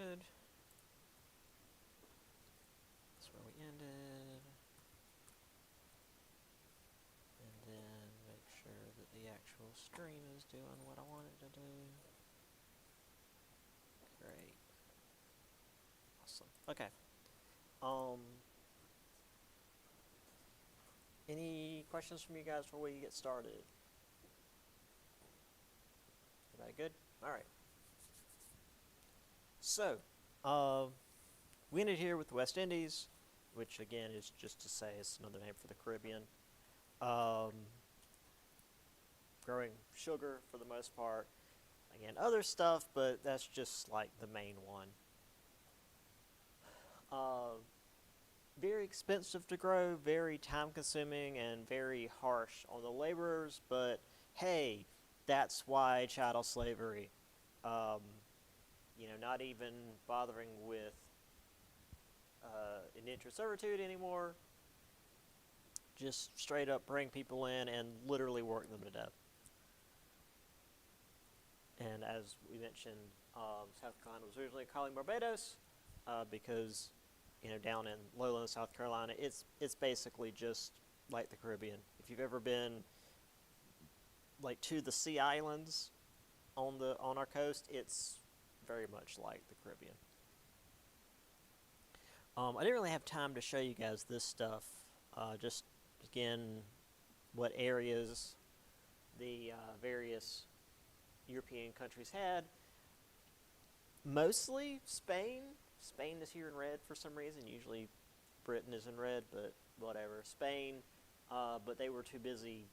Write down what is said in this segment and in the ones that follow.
good. That's where we ended. And then make sure that the actual stream is doing what I want it to do. Great. Awesome. Okay. Any questions from you guys before we get started? Everybody good? All right. So, we ended here with the West Indies, which again is just to say it's another name for the Caribbean. Growing sugar for the most part. Again, other stuff, but that's just like the main one. Very expensive to grow, very time consuming, and very harsh on the laborers, but hey, that's why chattel slavery. Not even bothering with indentured servitude anymore. Just straight up bring people in and literally work them to death. And as we mentioned, South Carolina was originally calling Barbados because, down in lowland South Carolina, it's basically just like the Caribbean. If you've ever been like to the Sea Islands on our coast, it's very much like the Caribbean. I didn't really have time to show you guys this stuff. Just again, what areas the various European countries had. Mostly Spain. Spain is here in red for some reason. Usually Britain is in red, but whatever. Spain, but they were too busy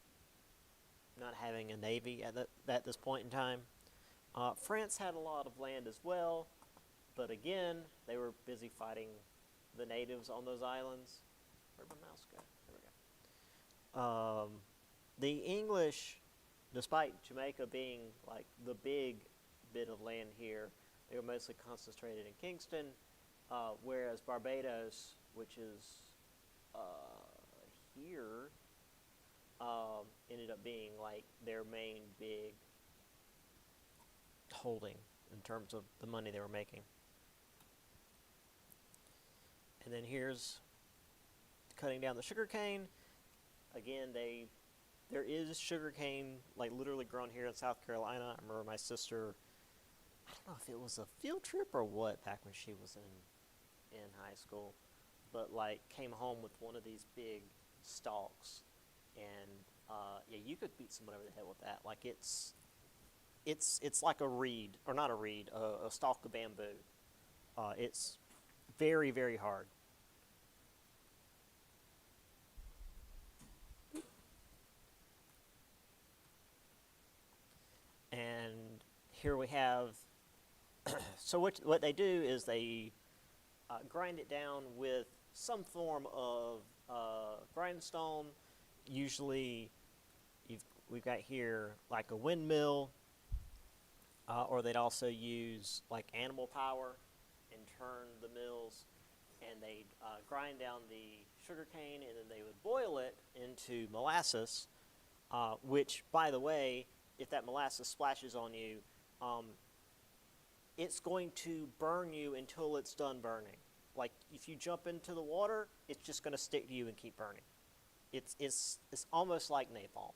not having a navy at this point in time. France had a lot of land as well, but again, they were busy fighting the natives on those islands. Where'd my mouse go? There we go. The English, despite Jamaica being like the big bit of land here, they were mostly concentrated in Kingston, whereas Barbados, which is here, ended up being like their main big holding in terms of the money they were making. And then here's cutting down the sugar cane. Again, there is sugar cane like literally grown here in South Carolina. I remember my sister, I don't know if it was a field trip or what back when she was in high school, but like came home with one of these big stalks, and you could beat someone over the head with that. Like it's like a reed, or not a reed, a stalk of bamboo. It's very, very hard. And here we have, so what they do is they grind it down with some form of grindstone. Usually we've got here like a windmill, or they'd also use like animal power and turn the mills, and they'd grind down the sugar cane, and then they would boil it into molasses, which, by the way, if that molasses splashes on you, it's going to burn you until it's done burning. Like if you jump into the water, it's just going to stick to you and keep burning. It's almost like napalm.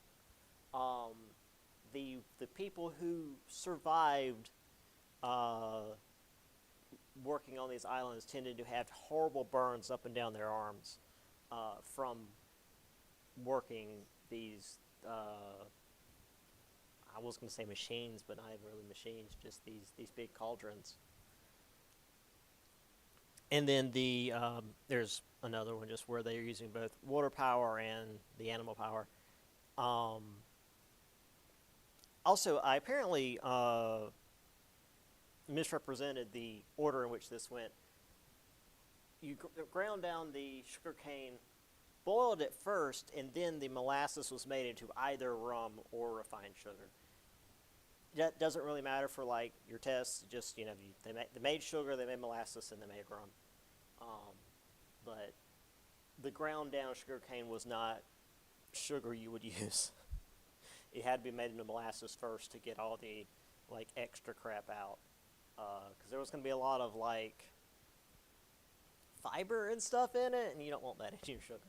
The people who survived working on these islands tended to have horrible burns up and down their arms from working these. I was going to say machines, but not even really machines, just these big cauldrons. And then there's another one just where they're using both water power and the animal power. Also, I apparently misrepresented the order in which this went. You ground down the sugar cane, boiled it first, and then the molasses was made into either rum or refined sugar. That doesn't really matter for like your tests. Just they made sugar, they made molasses, and they made rum. But the ground down sugar cane was not sugar you would use. It had to be made into molasses first to get all the like extra crap out. because there was going to be a lot of like fiber and stuff in it, and you don't want that in your sugar.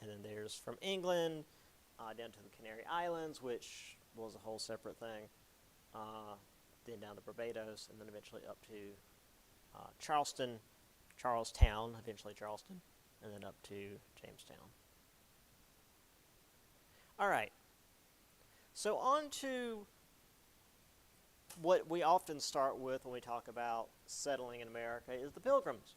And then there's from England down to the Canary Islands, which was a whole separate thing. Then down to Barbados, and then eventually up to Charlestown, eventually Charleston, and then up to Jamestown. All right. So on to what we often start with when we talk about settling in America is the Pilgrims.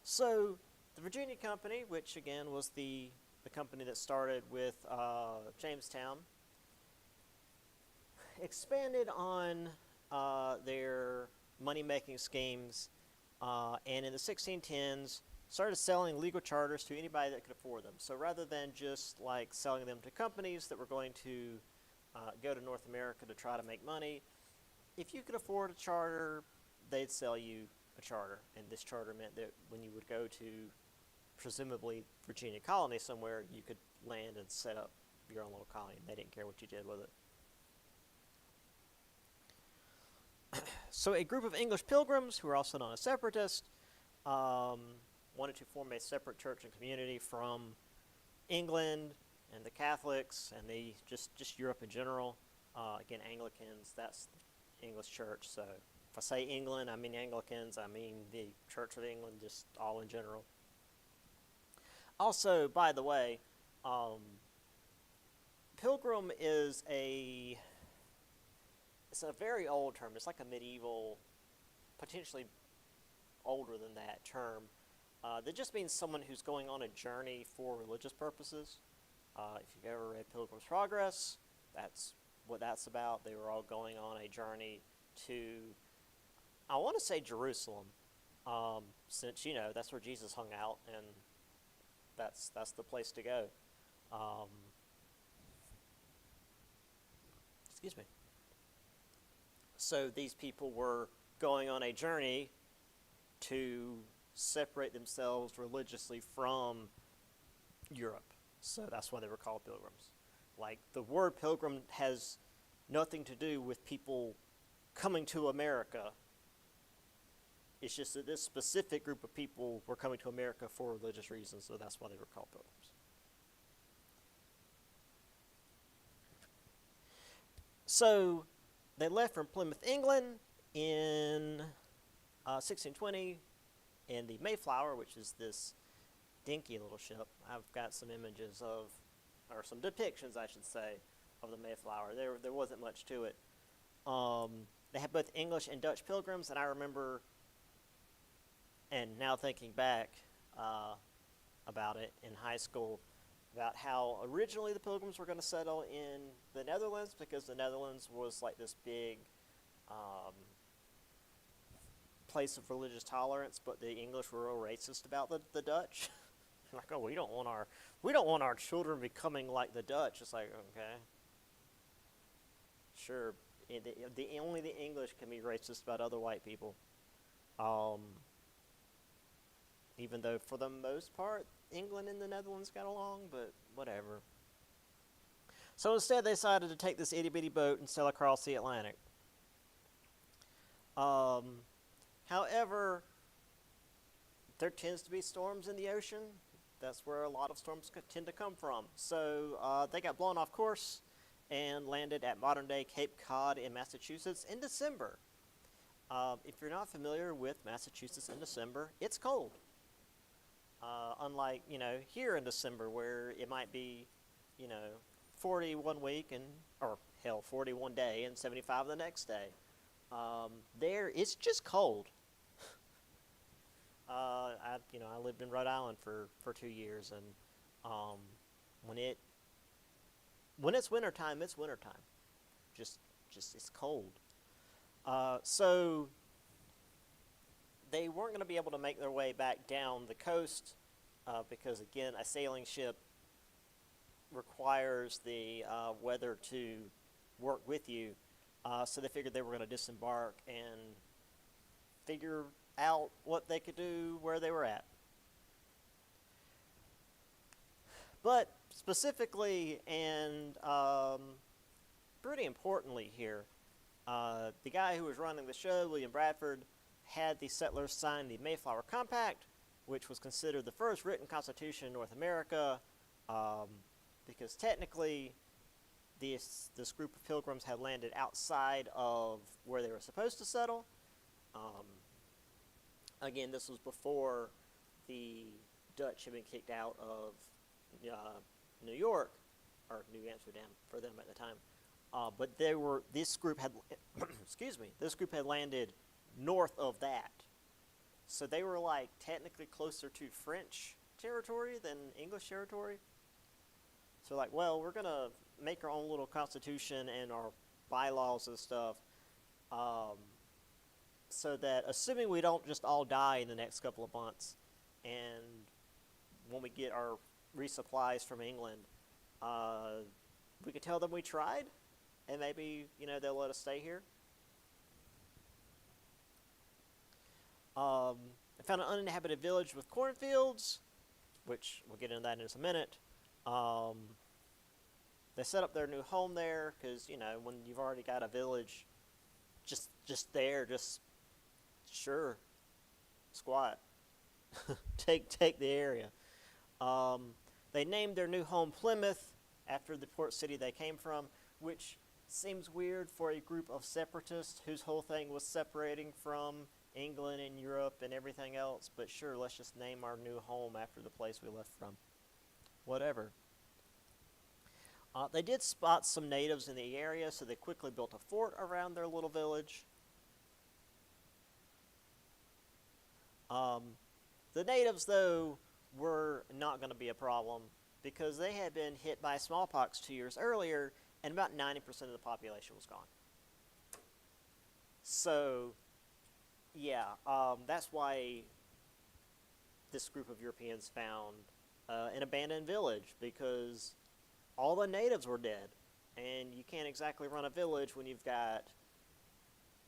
So the Virginia Company, which again was the company that started with Jamestown, expanded on their money-making schemes, and in the 1610s started selling legal charters to anybody that could afford them. So rather than just like selling them to companies that were going to go to North America to try to make money, if you could afford a charter, they'd sell you a charter. And this charter meant that when you would go to presumably Virginia colony somewhere, you could land and set up your own little colony. They didn't care what you did with it. So a group of English pilgrims, who were also known as separatists, wanted to form a separate church and community from England and the Catholics and the just Europe in general. Again, Anglicans, that's the English church. So if I say England, I mean Anglicans, I mean the Church of England, just all in general. Also, by the way, pilgrim is it's a very old term. It's like a medieval, potentially older than that term. That just means someone who's going on a journey for religious purposes. If you've ever read Pilgrim's Progress, that's what that's about. They were all going on a journey to, I want to say Jerusalem, since, you know, that's where Jesus hung out, and that's the place to go. Excuse me. So these people were going on a journey to separate themselves religiously from Europe. So that's why they were called pilgrims. Like, the word pilgrim has nothing to do with people coming to America. It's just that this specific group of people were coming to America for religious reasons, so that's why they were called pilgrims. So they left from Plymouth, England in 1620 in the Mayflower, which is this dinky little ship. I've got some images of, or some depictions, I should say, of the Mayflower. There wasn't much to it. They had both English and Dutch pilgrims, and I remember, and now thinking back about it in high school, about how originally the pilgrims were going to settle in the Netherlands, because the Netherlands was like this big place of religious tolerance, but the English were real racist about the Dutch. Like, oh, we don't want our children becoming like the Dutch. It's like, okay, sure. Only the English can be racist about other white people. Even though for the most part, England and the Netherlands got along, but whatever. So instead, they decided to take this itty-bitty boat and sail across the Atlantic. However, there tends to be storms in the ocean. That's where a lot of storms tend to come from. So they got blown off course and landed at modern-day Cape Cod in Massachusetts in December. If you're not familiar with Massachusetts in December, it's cold. Unlike, here in December, where it might be, 40 one week or 40 one day and 75 the next day. There, it's just cold. I lived in Rhode Island for 2 years, and when it's wintertime, it's wintertime. Just it's cold. So they weren't going to be able to make their way back down the coast because, again, a sailing ship requires the weather to work with you. So they figured they were going to disembark and figure out what they could do where they were at. But Specifically, and pretty importantly here, the guy who was running the show, William Bradford, had the settlers sign the Mayflower Compact, which was considered the first written constitution in North America, because technically this group of pilgrims had landed outside of where they were supposed to settle. Again, this was before the Dutch had been kicked out of New York, or New Amsterdam for them at the time. But this group had, this group had landed north of that. So they were like technically closer to French territory than English territory. So like, well, we're going to make our own little constitution and our bylaws and stuff, so that assuming we don't just all die in the next couple of months, and when we get our resupplies from England, we could tell them we tried, and maybe, they'll let us stay here. I found an uninhabited village with cornfields, which we'll get into that in just a minute. They set up their new home there because, when you've already got a village just there, sure, squat. take the area. They named their new home Plymouth after the port city they came from, which seems weird for a group of separatists whose whole thing was separating from England and Europe and everything else, but sure, let's just name our new home after the place we left from. Whatever. They did spot some natives in the area, so they quickly built a fort around their little village. The natives, though, were not going to be a problem because they had been hit by smallpox 2 years earlier, and about 90% of the population was gone. So, yeah, that's why this group of Europeans found an abandoned village, because all the natives were dead, and you can't exactly run a village when you've got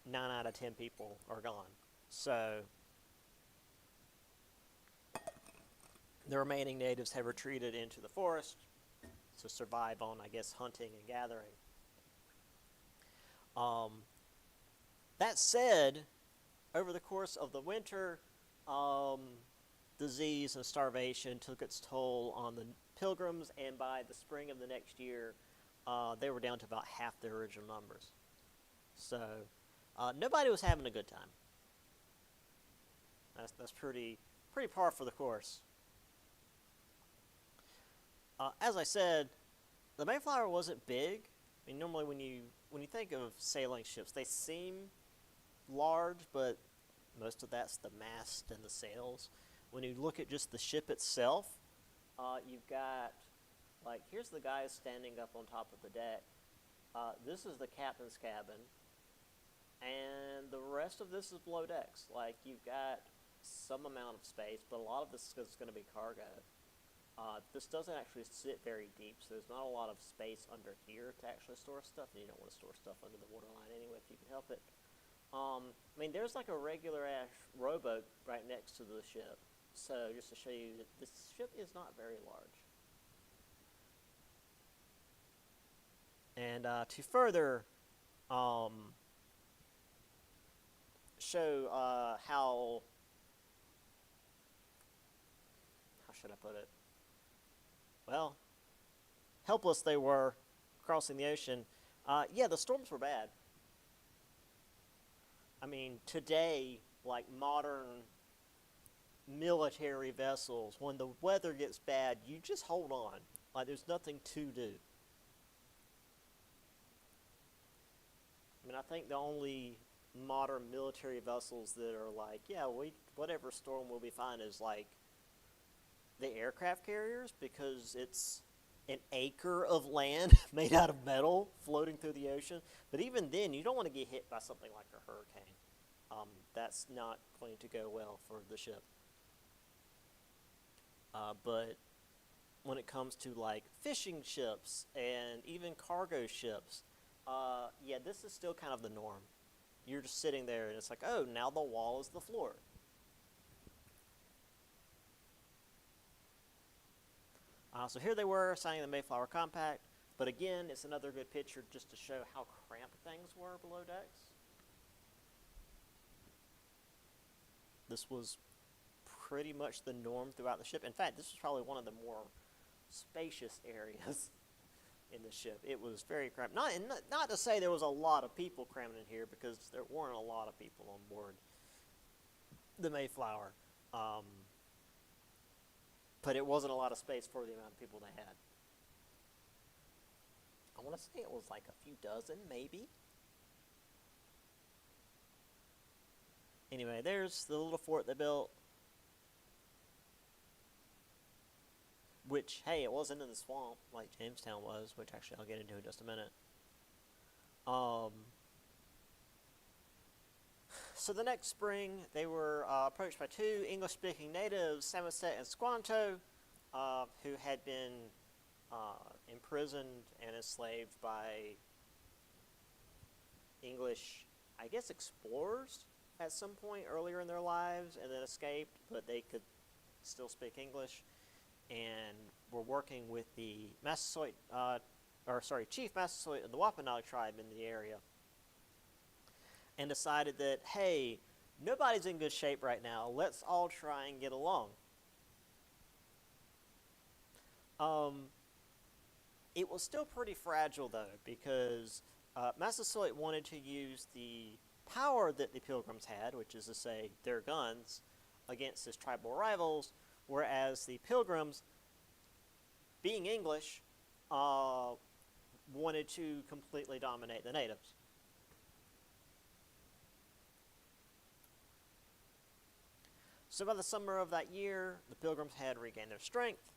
9 out of 10 people are gone. So the remaining natives have retreated into the forest to survive on, I guess, hunting and gathering. That said, over the course of the winter, disease and starvation took its toll on the pilgrims, and by the spring of the next year, they were down to about half their original numbers. So nobody was having a good time. That's pretty par for the course. As I said, the Mayflower wasn't big. I mean, normally when you think of sailing ships, they seem large, but most of that's the mast and the sails. When you look at just the ship itself, you've got, like, here's the guy standing up on top of the deck. This is the captain's cabin, and the rest of this is below decks. Like, you've got some amount of space, but a lot of this is going to be cargo. This doesn't actually sit very deep, so there's not a lot of space under here to actually store stuff, and you don't want to store stuff under the waterline anyway if you can help it. I mean, there's like a regular-ass rowboat right next to the ship, so just to show you that this ship is not very large. And to further show how should I put it? Well, helpless they were crossing the ocean. Yeah, the storms were bad. I mean, today, like modern military vessels, when the weather gets bad, you just hold on. Like, there's nothing to do. I mean, I think the only modern military vessels that are like, yeah, whatever storm will be fine, is like the aircraft carriers, because it's an acre of land made out of metal floating through the ocean. But even then, you don't want to get hit by something like a hurricane. That's not going to go well for the ship. But when it comes to like fishing ships and even cargo ships, yeah, this is still kind of the norm. You're just sitting there and it's like, oh, now the wall is the floor. So here they were signing the Mayflower Compact, but again, it's another good picture just to show how cramped things were below decks. This was pretty much the norm throughout the ship. In fact, this was probably one of the more spacious areas in the ship. It was very cramped. Not to say there was a lot of people crammed in here, because there weren't a lot of people on board the Mayflower. But it wasn't a lot of space for the amount of people they had. I want to say it was like a few dozen, maybe. Anyway, there's the little fort they built. Which, hey, it wasn't in the swamp like Jamestown was, which actually I'll get into in just a minute. So the next spring, they were approached by two English-speaking natives, Samoset and Squanto, who had been imprisoned and enslaved by English, I guess, explorers at some point earlier in their lives, and then escaped, but they could still speak English, and were working with the Chief Massasoit of the Wampanoag tribe in the area, and decided that, hey, nobody's in good shape right now. Let's all try and get along. It was still pretty fragile, though, because Massasoit wanted to use the power that the Pilgrims had, which is to say their guns, against his tribal rivals, whereas the Pilgrims, being English, wanted to completely dominate the natives. So by the summer of that year, the Pilgrims had regained their strength.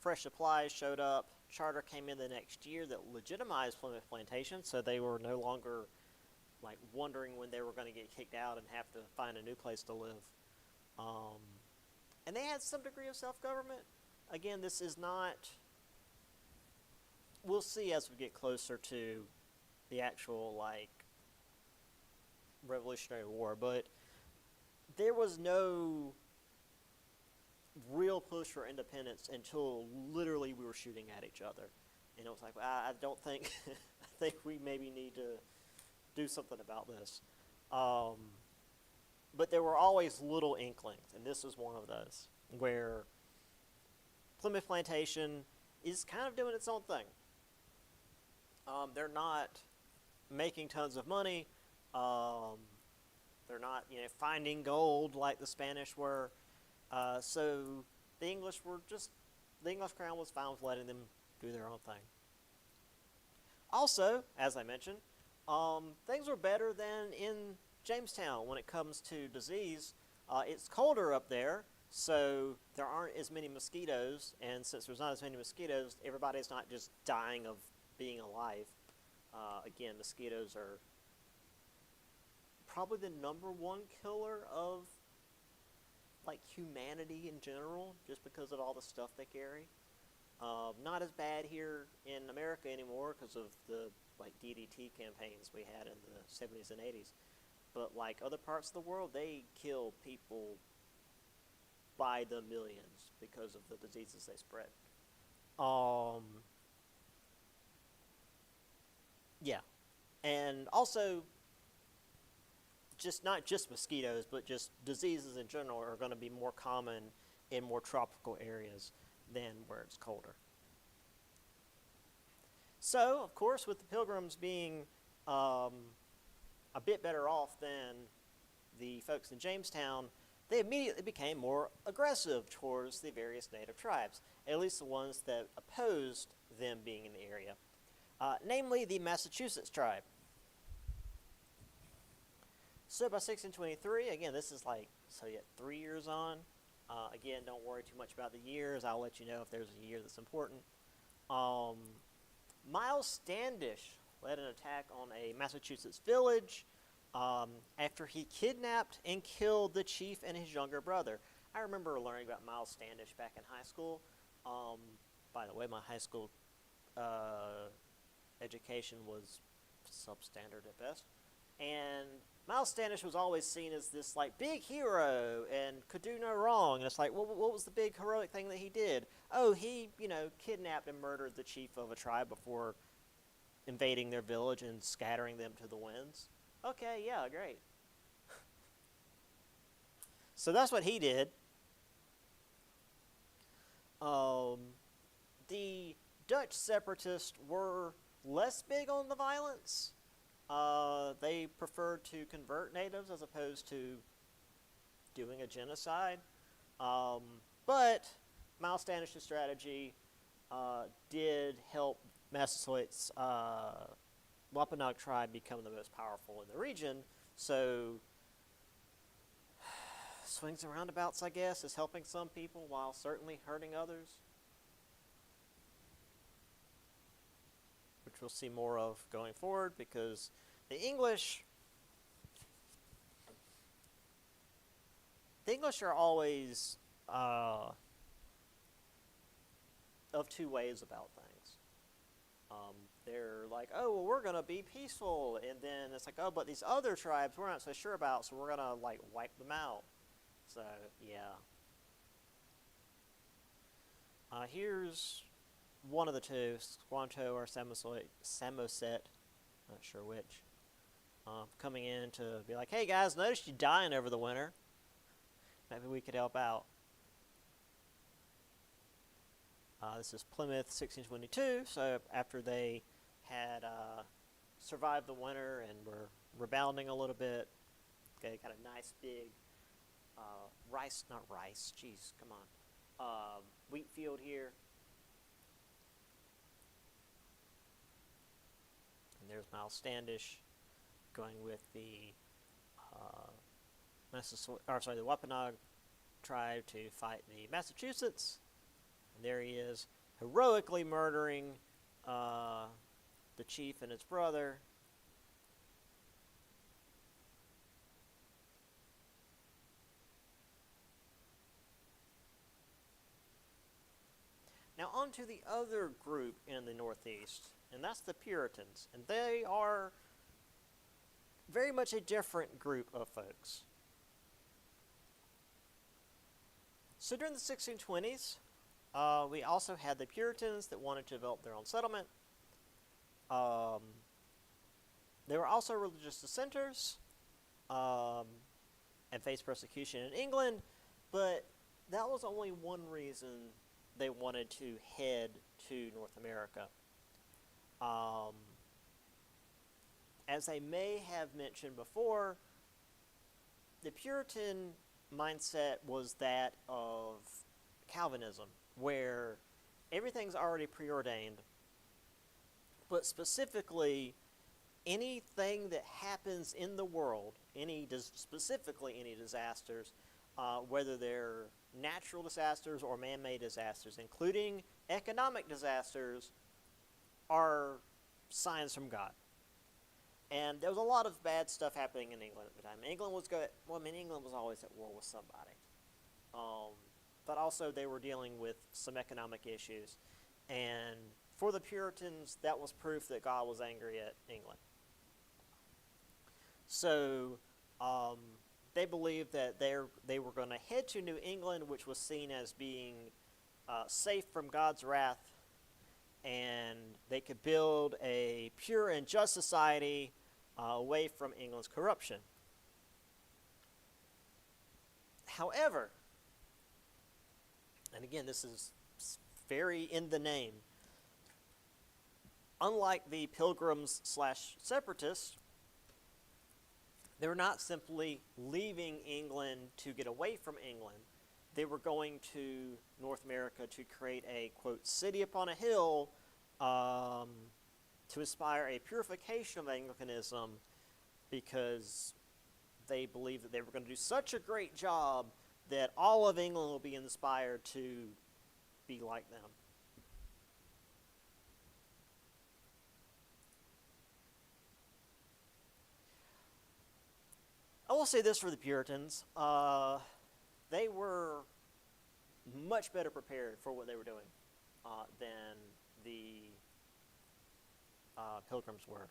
Fresh supplies showed up. Charter came in the next year that legitimized Plymouth Plantation, so they were no longer like wondering when they were going to get kicked out and have to find a new place to live. And they had some degree of self-government. Again, this is not... We'll see as we get closer to the actual, like, Revolutionary War, but there was no real push for independence until literally we were shooting at each other. And it was like, I don't think... I think we maybe need to do something about this. But there were always little inklings, and this was one of those, where Plymouth Plantation is kind of doing its own thing. They're not making tons of money. They're not, finding gold like the Spanish were. So the English Crown was fine with letting them do their own thing. Also, as I mentioned, things were better than in Jamestown when it comes to disease. It's colder up there, so there aren't as many mosquitoes, and since there's not as many mosquitoes, everybody's not just dying of being alive. Again, mosquitoes are probably the #1 killer of like humanity in general, just because of all the stuff they carry. Not as bad here in America anymore because of the like DDT campaigns we had in the 70s and 80s. But like other parts of the world, they kill people by the millions because of the diseases they spread. Yeah. And also, not just mosquitoes, but just diseases in general are going to be more common in more tropical areas than where it's colder. So, of course, with the Pilgrims being a bit better off than the folks in Jamestown, they immediately became more aggressive towards the various native tribes, at least the ones that opposed them being in the area, namely the Massachusetts tribe. So by 1623, again, this is like, 3 years on. Again, don't worry too much about the years. I'll let you know if there's a year that's important. Miles Standish led an attack on a Massachusetts village after he kidnapped and killed the chief and his younger brother. I remember learning about Miles Standish back in high school. By the way, my high school education was substandard at best. And Miles Standish was always seen as this like big hero and could do no wrong. And it's like, well, what was the big heroic thing that he did? Oh, he, kidnapped and murdered the chief of a tribe before invading their village and scattering them to the winds. Okay, yeah, great. So that's what he did. The Dutch separatists were less big on the violence. They preferred to convert natives as opposed to doing a genocide. But Miles Standish's strategy did help Massasoit's Wampanoag tribe become the most powerful in the region. So, swings and roundabouts, I guess, is helping some people while certainly hurting others, which we'll see more of going forward because the English are always of two ways about things. They're like, oh, well, we're going to be peaceful. And then it's like, oh, but these other tribes we're not so sure about, so we're going to, like, wipe them out. So, yeah. Here's one of the two, Squanto or Samoset, not sure which, coming in to be like, hey, guys, noticed you dying over the winter. Maybe we could help out. This is Plymouth, 1622, so after they had survived the winter and were rebounding a little bit, okay, got a nice big wheat field here. And there's Miles Standish going with the the Wampanoag tribe to fight the Massachusetts. And there he is, heroically murdering the chief and his brother. Now on to the other group in the Northeast, and that's the Puritans. And they are very much a different group of folks. So during the 1620s, we also had the Puritans that wanted to develop their own settlement. They were also religious dissenters and faced persecution in England, but that was only one reason they wanted to head to North America. As I may have mentioned before, the Puritan mindset was that of Calvinism, where everything's already preordained, but specifically anything that happens in the world, specifically any disasters, whether they're natural disasters or man-made disasters, including economic disasters, are signs from God. And there was a lot of bad stuff happening in England at the time. England was always at war with somebody. But also they were dealing with some economic issues. And for the Puritans, that was proof that God was angry at England. So they believed that they were going to head to New England, which was seen as being safe from God's wrath, and they could build a pure and just society away from England's corruption. However, and again, this is very in the name, unlike the Pilgrims/Separatists, they were not simply leaving England to get away from England. They were going to North America to create a, quote, city upon a hill to inspire a purification of Anglicanism, because they believed that they were going to do such a great job that all of England will be inspired to be like them. I will say this for the Puritans. They were much better prepared for what they were doing than the Pilgrims were.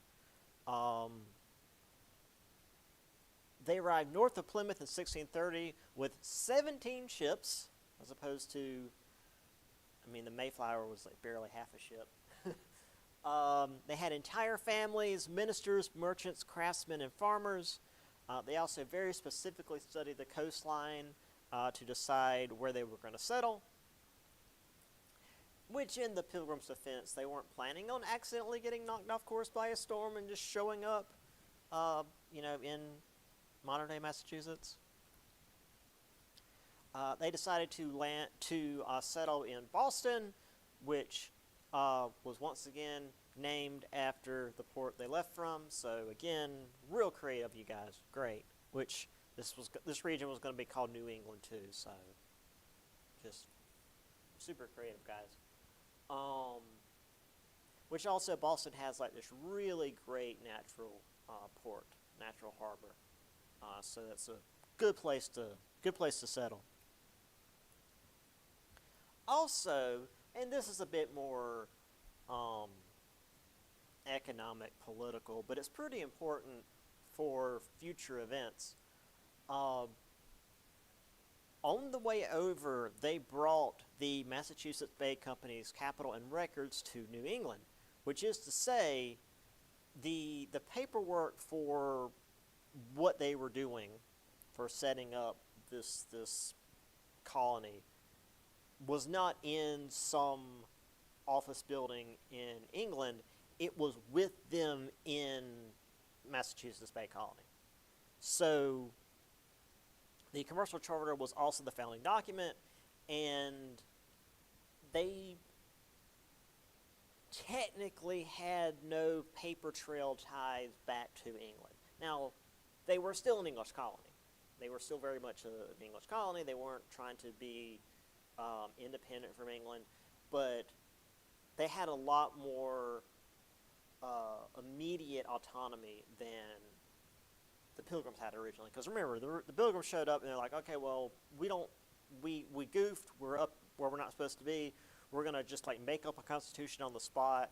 They arrived north of Plymouth in 1630 with 17 ships, as opposed to, I mean, the Mayflower was like barely half a ship. They had entire families, ministers, merchants, craftsmen, and farmers. They also very specifically studied the coastline to decide where they were going to settle, which in the Pilgrims' defense, they weren't planning on accidentally getting knocked off course by a storm and just showing up, in modern-day Massachusetts. They decided to settle in Boston, which was once again named after the port they left from. So again, real creative, you guys. Great. Which this region was going to be called New England too. So just super creative, guys. Which also Boston has like this really great natural port, natural harbor. So that's a good place to settle. Also, and this is a bit more economic, political, but it's pretty important for future events. On the way over, they brought the Massachusetts Bay Company's capital and records to New England, which is to say, the paperwork for what they were doing for setting up this colony was not in some office building in England. It was with them in Massachusetts Bay Colony. So the commercial charter was also the founding document, and they technically had no paper trail ties back to England. Now, they were still an English colony. They were still very much an English colony. They weren't trying to be independent from England, but they had a lot more immediate autonomy than the Pilgrims had originally. Because remember, the Pilgrims showed up and they're like, okay, well, we goofed. We're up where we're not supposed to be. We're gonna just like make up a constitution on the spot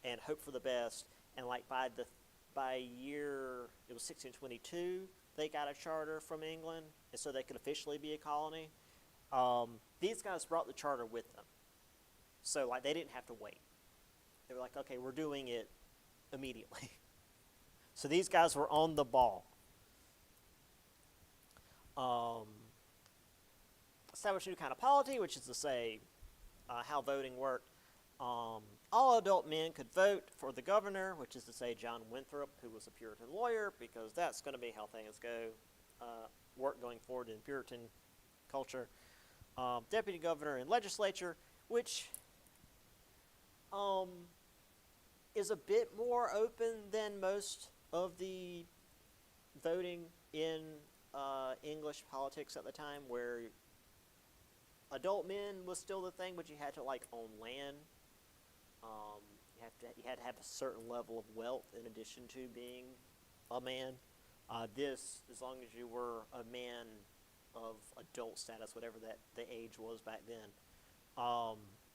and hope for the best. And like by year, it was 1622, they got a charter from England, and so they could officially be a colony. These guys brought the charter with them, so like they didn't have to wait. They were like, okay, we're doing it immediately. So these guys were on the ball. Established a new kind of polity, which is to say how voting worked. All adult men could vote for the governor, which is to say John Winthrop, who was a Puritan lawyer, because that's going to be how things work going forward in Puritan culture. Deputy governor and legislature, which is a bit more open than most of the voting in English politics at the time, where adult men was still the thing, but you had to like own land. You had to have a certain level of wealth in addition to being a man. This, as long as you were a man of adult status, whatever that the age was back then,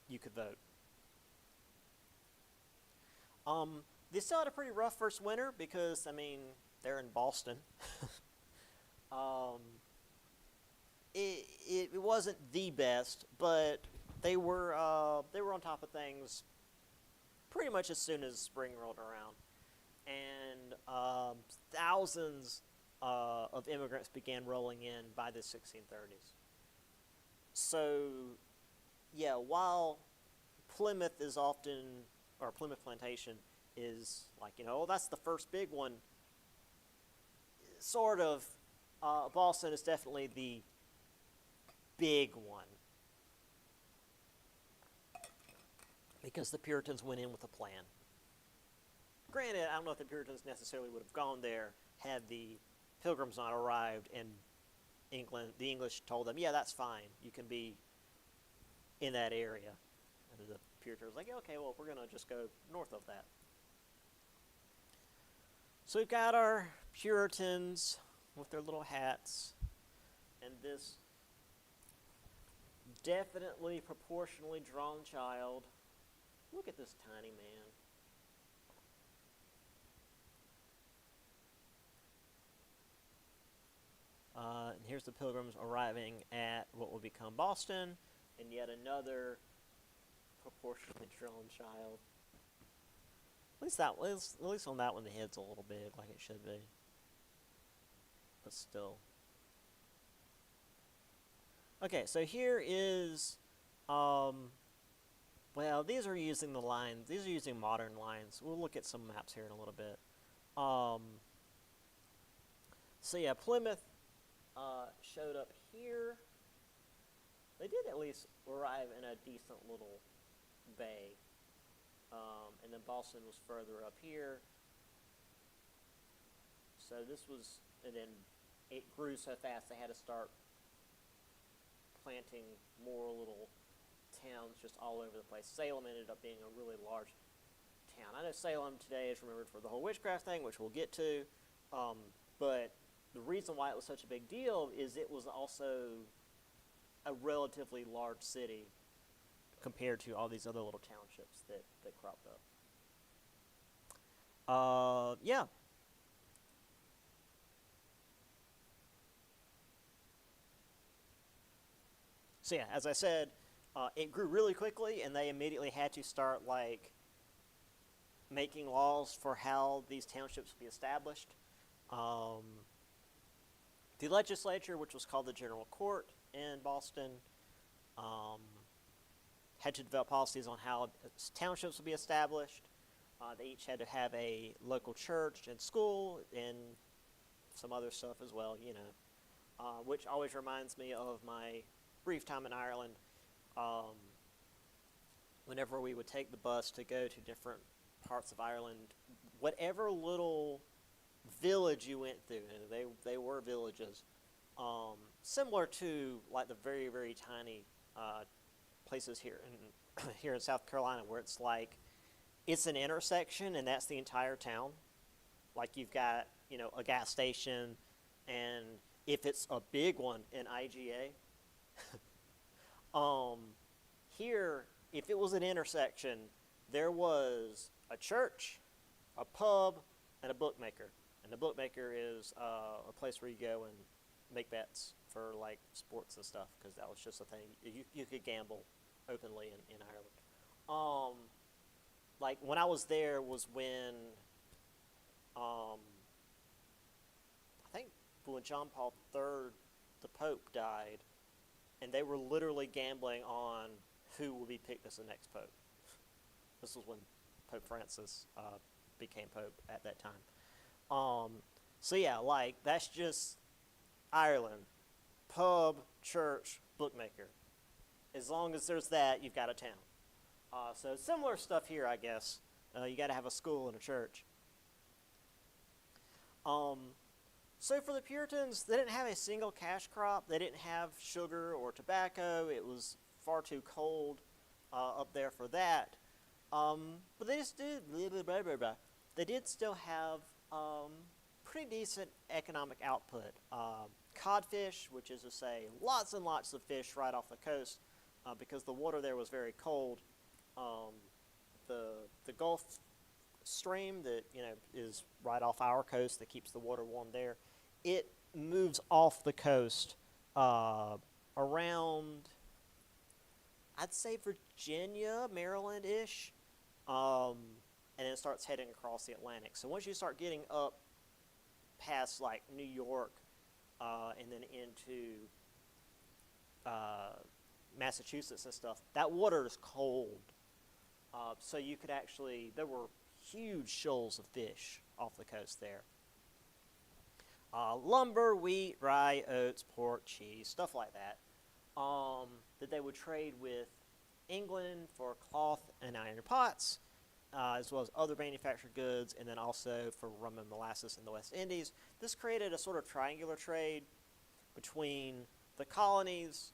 you could vote. They still had a pretty rough first winter because, I mean, they're in Boston. It wasn't the best, but they were on top of things pretty much as soon as spring rolled around, and thousands of immigrants began rolling in by the 1630s. So, yeah, while Plymouth is often, or Plymouth Plantation is like, that's the first big one, sort of, Boston is definitely the big one, because the Puritans went in with a plan. Granted, I don't know if the Puritans necessarily would have gone there had the Pilgrims not arrived and the English told them, yeah, that's fine, you can be in that area. And the Puritans were like, okay, well, we're going to just go north of that. So we've got our Puritans with their little hats, and this definitely proportionally drawn child. Look at this tiny man. And here's the Pilgrims arriving at what will become Boston, and yet another proportionally drawn child. At least on that one, the head's a little big, like it should be. But still. Okay, so here is, well, these are using the lines. These are using modern lines. We'll look at some maps here in a little bit. So yeah, Plymouth showed up here. They did at least arrive in a decent little bay. And then Boston was further up here. So this was, and then it grew so fast they had to start planting more little towns just all over the place. Salem ended up being a really large town. I know Salem today is remembered for the whole witchcraft thing, which we'll get to, but the reason why it was such a big deal is it was also a relatively large city compared to all these other little townships that cropped up. Yeah. So yeah, as I said, it grew really quickly, and they immediately had to start like making laws for how these townships would be established. The legislature, which was called the General Court in Boston, had to develop policies on how townships would be established. They each had to have a local church and school and some other stuff as well, you know, which always reminds me of my brief time in Ireland. Whenever we would take the bus to go to different parts of Ireland, whatever little village you went through, and they were villages, similar to like the very, very tiny places here in South Carolina, where it's like it's an intersection and that's the entire town. Like you've got, you know, a gas station, and if it's a big one, an IGA. Here, if it was an intersection, there was a church, a pub, and a bookmaker. And the bookmaker is a place where you go and make bets for like sports and stuff, because that was just a thing. You could gamble openly in Ireland. Like when I was there was when I think when John Paul III, the Pope, died, and they were literally gambling on who will be picked as the next Pope. This was when Pope Francis became Pope at that time. So yeah, like that's just Ireland. Pub, church, bookmaker. As long as there's that, you've got a town. So similar stuff here, I guess. You got to have a school and a church. So for the Puritans, they didn't have a single cash crop. They didn't have sugar or tobacco. It was far too cold up there for that. But they just did They did still have pretty decent economic output. Codfish, which is to say lots and lots of fish right off the coast, because the water there was very cold. The Gulf Stream that is right off our coast that keeps the water warm there, it moves off the coast around, I'd say Virginia, Maryland-ish, and then it starts heading across the Atlantic. So once you start getting up past like New York and then into Massachusetts and stuff, that water is cold. So you could actually, there were huge shoals of fish off the coast there. Lumber, wheat, rye, oats, pork, cheese, stuff like that, that they would trade with England for cloth and iron pots, as well as other manufactured goods, and then also for rum and molasses in the West Indies. This created a sort of triangular trade between the colonies,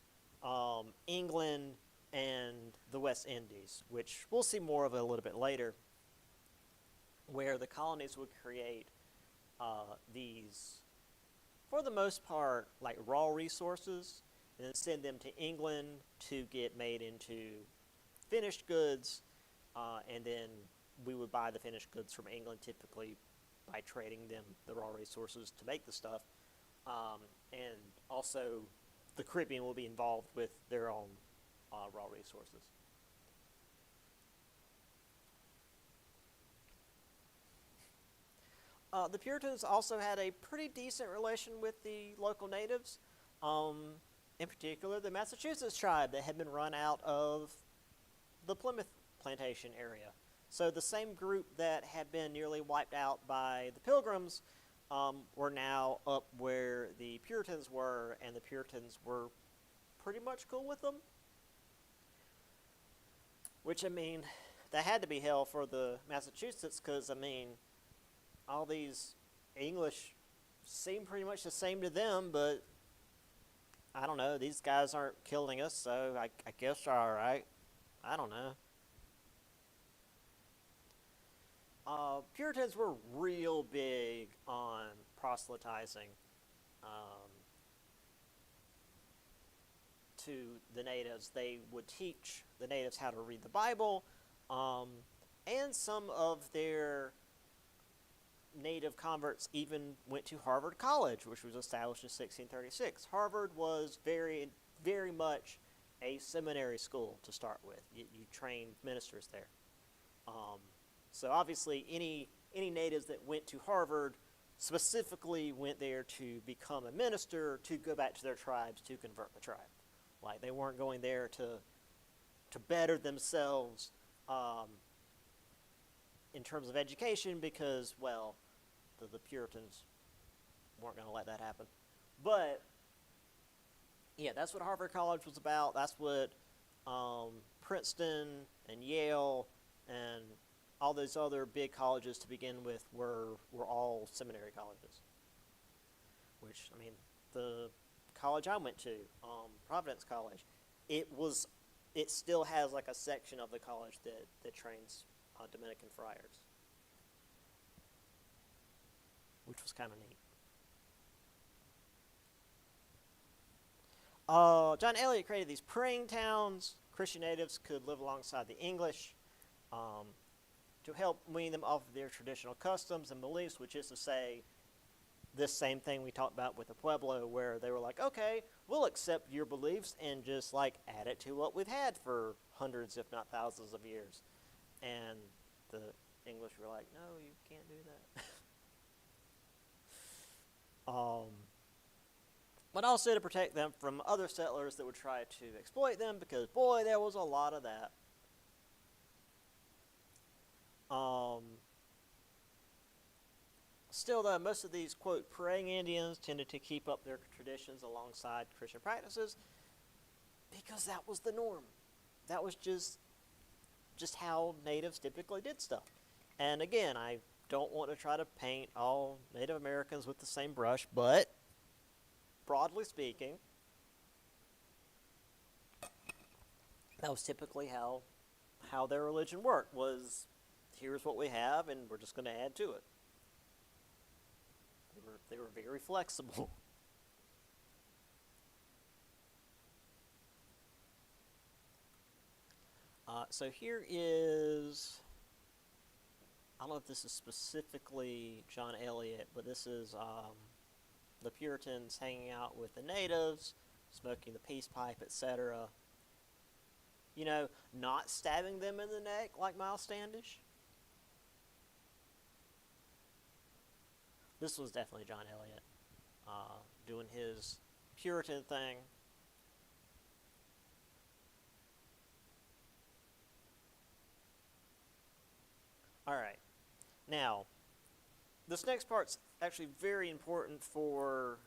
England, and the West Indies, which we'll see more of a little bit later, where the colonies would create these, for the most part, like raw resources, and then send them to England to get made into finished goods, and then we would buy the finished goods from England, typically by trading them the raw resources to make the stuff. and also the Caribbean will be involved with their own raw resources. The Puritans also had a pretty decent relation with the local natives, um, in particular the Massachusetts tribe that had been run out of the Plymouth plantation area. So the same group that had been nearly wiped out by the Pilgrims were now up where the Puritans were, and the Puritans were pretty much cool with them. Which, I mean, that had to be hell for the Massachusetts, because, I mean, all these English seem pretty much the same to them, but I don't know, these guys aren't killing us, so I guess they're alright. I don't know. Puritans were real big on proselytizing um, to the natives. They would teach the natives how to read the Bible, um, and some of their native converts even went to Harvard College, which was established in 1636. Harvard was very, very much a seminary school to start with. You trained ministers there. So obviously, any natives that went to Harvard specifically went there to become a minister, to go back to their tribes, to convert the tribe. Like, they weren't going there to better themselves in terms of education, because, well, the Puritans weren't going to let that happen. But, yeah, that's what Harvard College was about. That's what Princeton and Yale and all those other big colleges to begin with were all seminary colleges. Which, I mean, the college I went to, Providence College, it still has like a section of the college that trains Dominican friars, which was kind of neat. John Eliot created these praying towns. Christian natives could live alongside the English to help wean them off of their traditional customs and beliefs, which is to say, this same thing we talked about with the Pueblo, where they were like, okay, we'll accept your beliefs and just like add it to what we've had for hundreds, if not thousands of years. And the English were like, no, you can't do that. But also to protect them from other settlers that would try to exploit them, because boy, there was a lot of that. Still, though, most of these, quote, praying Indians tended to keep up their traditions alongside Christian practices because that was the norm. That was just how natives typically did stuff. And again, I don't want to try to paint all Native Americans with the same brush, but broadly speaking, that was typically how their religion worked, was here's what we have and we're just going to add to it. They were very flexible. So here is, I don't know if this is specifically John Eliot, but this is the Puritans hanging out with the natives, smoking the peace pipe, etc. You know, not stabbing them in the neck like Miles Standish. This was definitely John Eliot doing his Puritan thing. All right. Now, this next part's actually very important for,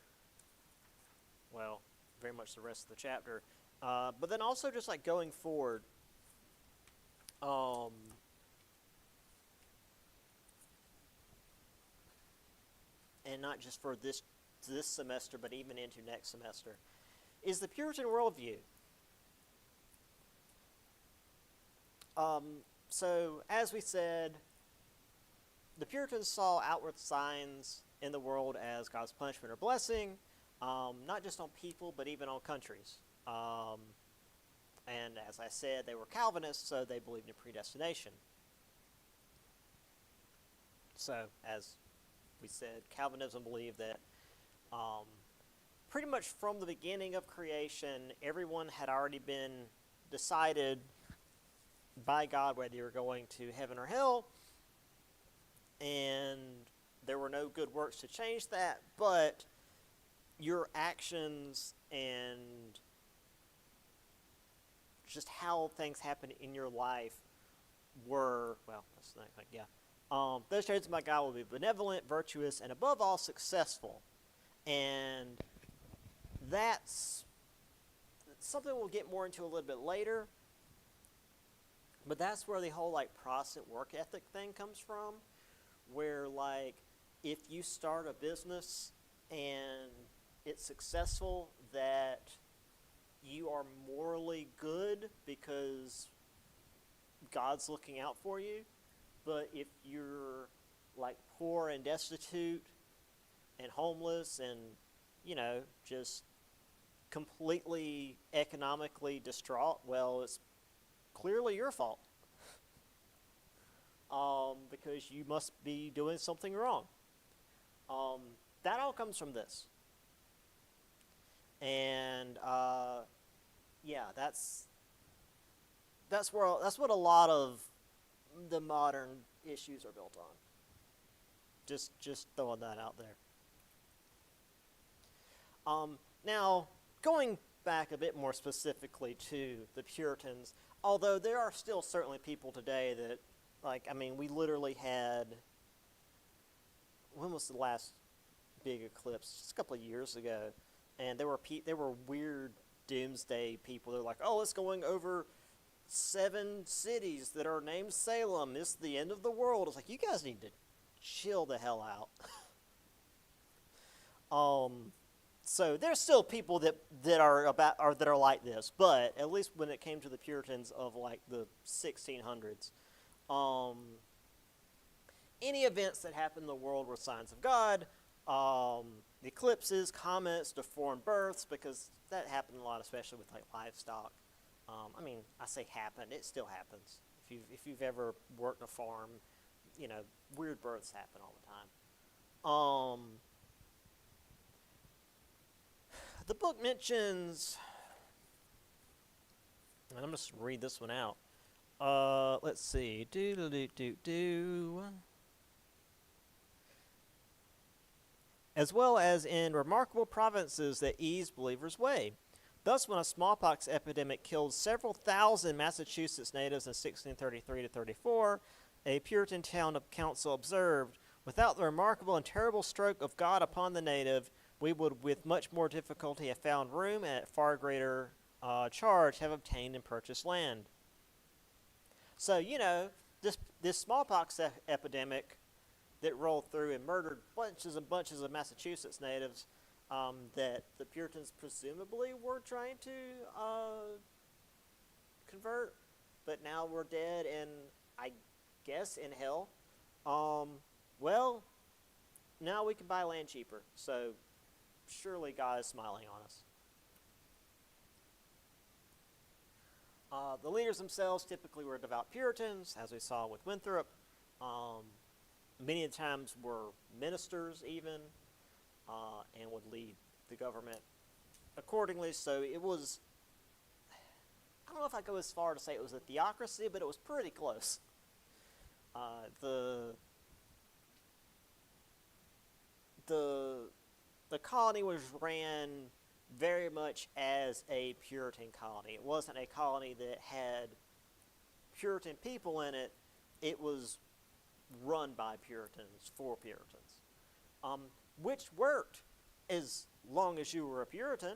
well, very much the rest of the chapter. But then also just like going forward, and not just for this semester, but even into next semester, is the Puritan worldview. So, as we said, the Puritans saw outward signs in the world as God's punishment or blessing, not just on people, but even on countries. And as I said, they were Calvinists, so they believed in predestination. So, as we said, Calvinism believed that pretty much from the beginning of creation, everyone had already been decided by God whether you were going to heaven or hell, and there were no good works to change that, but your actions and just how things happen in your life were, well, that's not like, yeah. Those chosen by God will be benevolent, virtuous, and above all, successful. And that's something we'll get more into a little bit later. But that's where the whole, like, Protestant work ethic thing comes from. Where, like, if you start a business and it's successful, that you are morally good because God's looking out for you. But if you're, like, poor and destitute and homeless and, you know, just completely economically distraught, well, it's clearly your fault. Because you must be doing something wrong. That all comes from this. And, yeah, that's what a lot of the modern issues are built on. Just throwing that out there. Now, going back a bit more specifically to the Puritans, although there are still certainly people today that, like, I mean, we literally had, when was the last big eclipse? Just a couple of years ago, and there were weird doomsday people. They're like, oh, it's going over 7 cities that are named Salem. It's the end of the world. It's like, you guys need to chill the hell out. So there's still people that are like this, but at least when it came to the Puritans of, like, the 1600s, any events that happened in the world were signs of God. Eclipses, comets, deformed births, because that happened a lot, especially with, like, livestock. I mean, I say happened, it still happens. If you've ever worked a farm, you know, weird births happen all the time. The book mentions, and I'm just going to read this one out. Let's see. As well as in remarkable provinces that ease believers' way. Thus, when a smallpox epidemic killed several thousand Massachusetts natives in 1633 to 34, a Puritan town council observed, without the remarkable and terrible stroke of God upon the native, we would with much more difficulty have found room and at far greater charge have obtained and purchased land. So, you know, this smallpox epidemic that rolled through and murdered bunches and bunches of Massachusetts natives that the Puritans presumably were trying to convert, but now we're dead and I guess in hell. Well, now we can buy land cheaper, so surely God is smiling on us. The leaders themselves typically were devout Puritans, as we saw with Winthrop. Many times were ministers even, and would lead the government accordingly. So it was, I don't know if I go as far to say it was a theocracy, but it was pretty close. The colony was ran very much as a Puritan colony. It wasn't a colony that had Puritan people in it. It was run by Puritans for Puritans, which worked as long as you were a Puritan,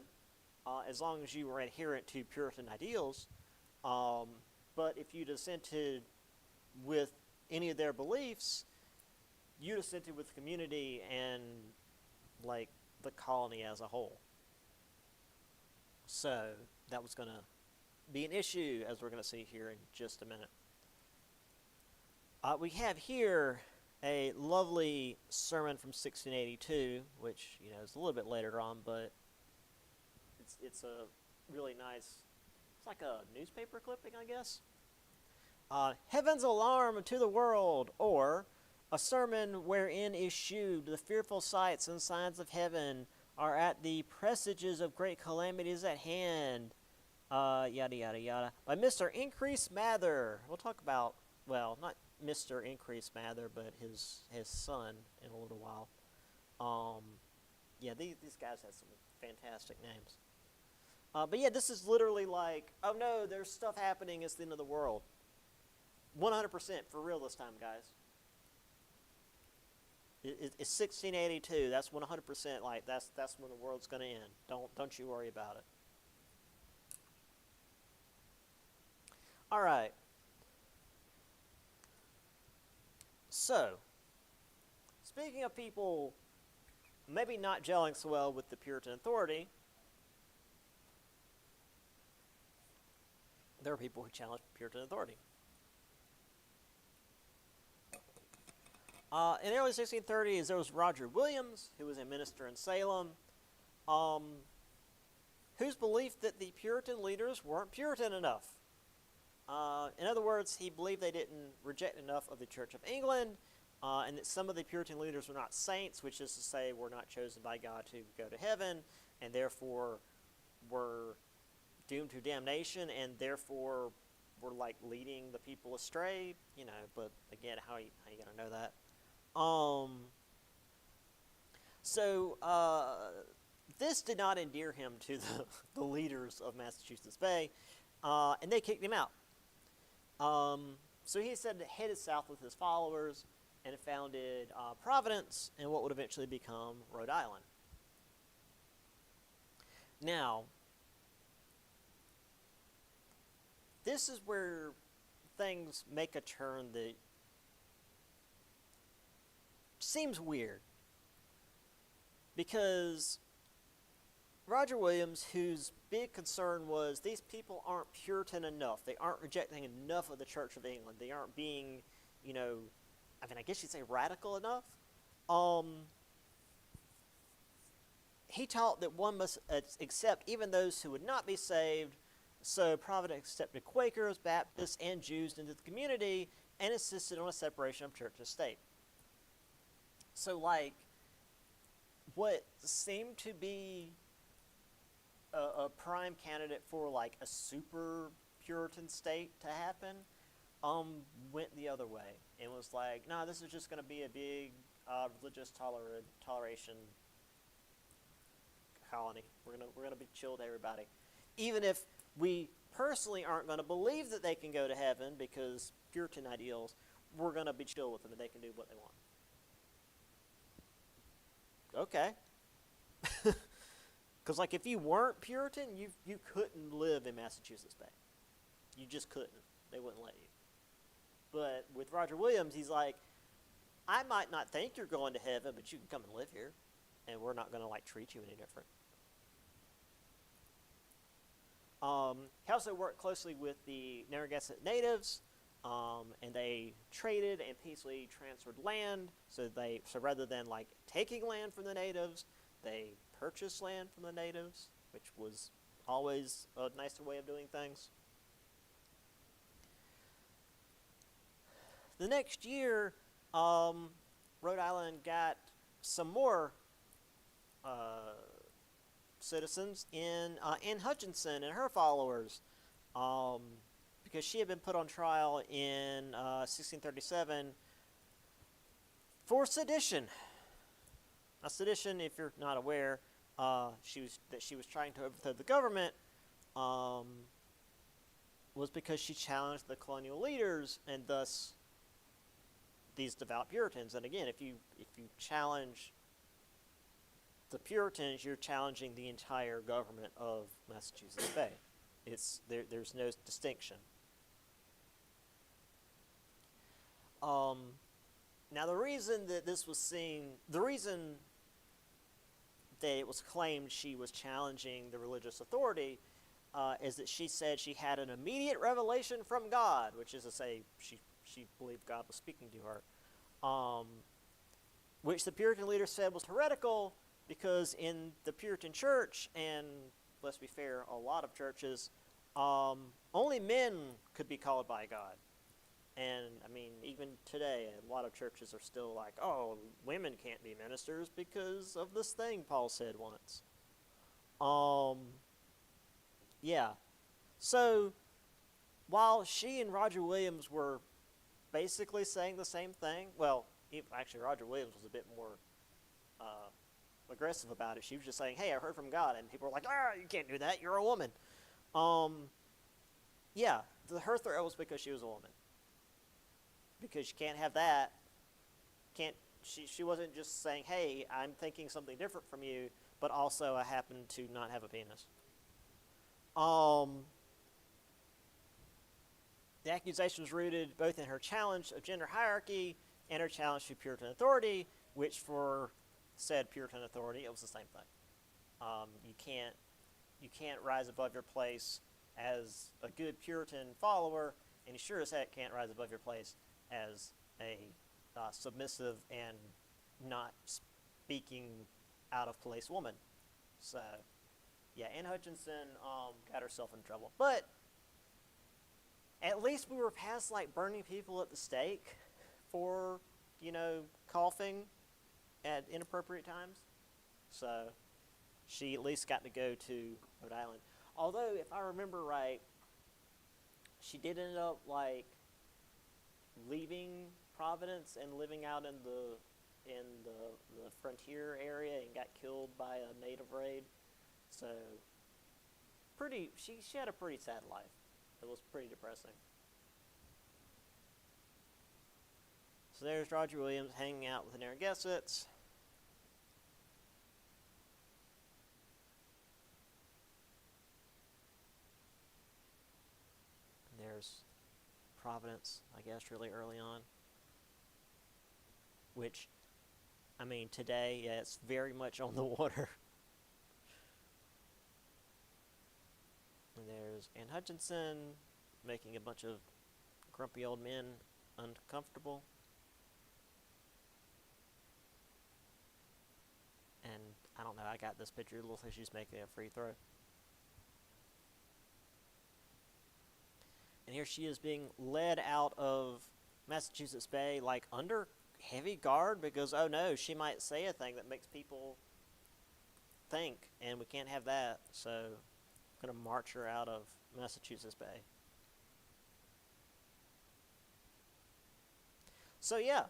as long as you were adherent to Puritan ideals. But if you dissented with any of their beliefs, you dissented with the community and, like, the colony as a whole. So that was going to be an issue, as we're going to see here in just a minute. We have here a lovely sermon from 1682, which, you know, is a little bit later on, but it's a really nice, it's like a newspaper clipping, I guess. Heaven's alarm to the world, or a sermon wherein is shewed the fearful sights and signs of heaven, are at the presages of great calamities at hand. Yada yada yada. By Mr. Increase Mather. We'll talk about, well, not Mr. Increase Mather, but his son in a little while. Yeah, these guys have some fantastic names. But yeah, this is literally like, oh no, there's stuff happening. It's the end of the world. 100% for real this time, guys. It's 1682. That's 100% like that's when the world's gonna end. Don't you worry about it. All right. So, speaking of people maybe not gelling so well with the Puritan authority, there are people who challenge Puritan authority. In the early 1630s, there was Roger Williams, who was a minister in Salem, whose belief that the Puritan leaders weren't Puritan enough. In other words, he believed they didn't reject enough of the Church of England, and that some of the Puritan leaders were not saints, which is to say were not chosen by God to go to heaven, and therefore were doomed to damnation, and therefore were like leading the people astray, but again, how you gonna know that? This did not endear him to the leaders of Massachusetts Bay, and they kicked him out. So he said headed south with his followers and founded Providence and what would eventually become Rhode Island. Now, this is where things make a turn that seems weird, because Roger Williams, whose big concern was these people aren't Puritan enough, they aren't rejecting enough of the Church of England, they aren't being, I guess you'd say radical enough. He taught that one must accept even those who would not be saved, so Providence accepted Quakers, Baptists, and Jews into the community and insisted on a separation of church and state. So, what seemed to be a prime candidate for, a super Puritan state to happen, went the other way and was like, nah, this is just going to be a big religious toleration colony. We're gonna be chill to everybody, even if we personally aren't going to believe that they can go to heaven because Puritan ideals. We're going to be chill with them and they can do what they want. Okay. Because, if you weren't Puritan, you couldn't live in Massachusetts Bay. You just couldn't. They wouldn't let you. But with Roger Williams, he's like, I might not think you're going to heaven, but you can come and live here, and we're not going to, treat you any different. He also worked closely with the Narragansett natives, and they traded and peacefully transferred land. So rather than taking land from the natives, they purchased land from the natives, which was always a nicer way of doing things. The next year, Rhode Island got some more citizens in Anne Hutchinson and her followers, because she had been put on trial in 1637 for sedition. Now, sedition, if you're not aware, she was trying to overthrow the government, was because she challenged the colonial leaders and thus these devout Puritans. And again, if you challenge the Puritans, you're challenging the entire government of Massachusetts Bay. There's no distinction. Now, the reason that this was seen, the reason that it was claimed she was challenging the religious authority is that she said she had an immediate revelation from God, which is to say she believed God was speaking to her, which the Puritan leaders said was heretical, because in the Puritan church, and let's be fair, a lot of churches, only men could be called by God. And I mean, even today, a lot of churches are still like, "Oh, women can't be ministers because of this thing Paul said once." Um, yeah. So while she and Roger Williams were basically saying the same thing, well, actually Roger Williams was a bit more uh, aggressive about it. She was just saying, "Hey, I heard from God," and people were like, "Ah, you can't do that. You're a woman." Um, yeah, her threat was because she was a woman. Because you can't have that. Can't she wasn't just saying, "Hey, I'm thinking something different from you," but also I happen to not have a penis. Um, the accusation was rooted both in her challenge of gender hierarchy and her challenge to Puritan authority, which for said Puritan authority, it was the same thing. You can't rise above your place as a good Puritan follower, and you sure as heck can't rise above your place as a submissive and not speaking out of place woman. So, yeah, Anne Hutchinson got herself in trouble. But at least we were past like burning people at the stake for, coughing at inappropriate times. So she at least got to go to Rhode Island. Although, if I remember right, she did end up like leaving Providence and living out in the frontier area and got killed by a native raid. So she had a pretty sad life. It was pretty depressing. So there's Roger Williams hanging out with the Narragansetts. And there's Providence, I guess, really early on. Which, I mean, today, yeah, it's very much on the water. And there's Anne Hutchinson making a bunch of grumpy old men uncomfortable. And I don't know, I got this picture. It looks like she's making a free throw. And here she is being led out of Massachusetts Bay, like under heavy guard, because, oh no, she might say a thing that makes people think, and we can't have that. So I'm going to march her out of Massachusetts Bay. So yeah,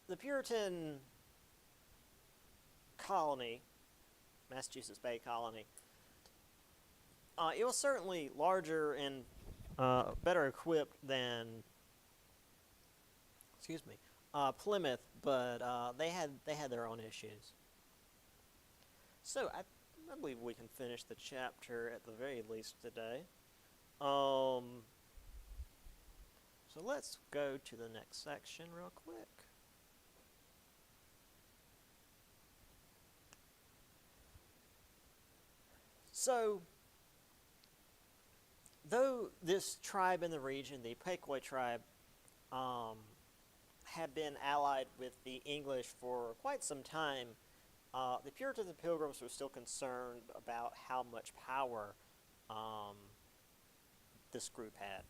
the Puritan colony, Massachusetts Bay Colony, it was certainly larger and better equipped than, Plymouth, but they had their own issues. So I believe we can finish the chapter at the very least today. So let's go to the next section real quick. So, though this tribe in the region, the Pequot tribe, had been allied with the English for quite some time, the Puritans and Pilgrims were still concerned about how much power this group had.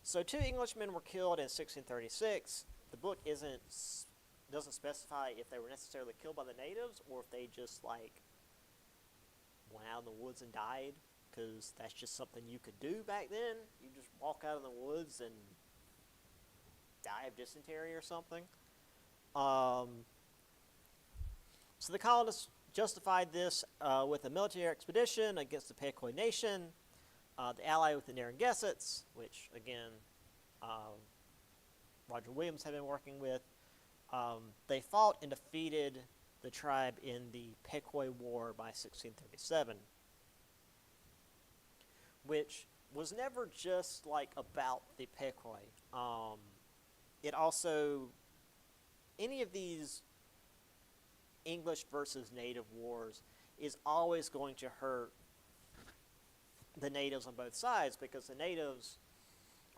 So 2 Englishmen were killed in 1636. The book doesn't specify if they were necessarily killed by the natives or if they just like went out in the woods and died, because that's just something you could do back then. You just walk out in the woods and die of dysentery or something. So the colonists justified this with a military expedition against the Pequot Nation, the ally with the Narragansetts, which, again, Roger Williams had been working with. They fought and defeated the tribe in the Pequot War by 1637, which was never just like about the Pequot. It also, any of these English versus native wars is always going to hurt the natives on both sides, because the natives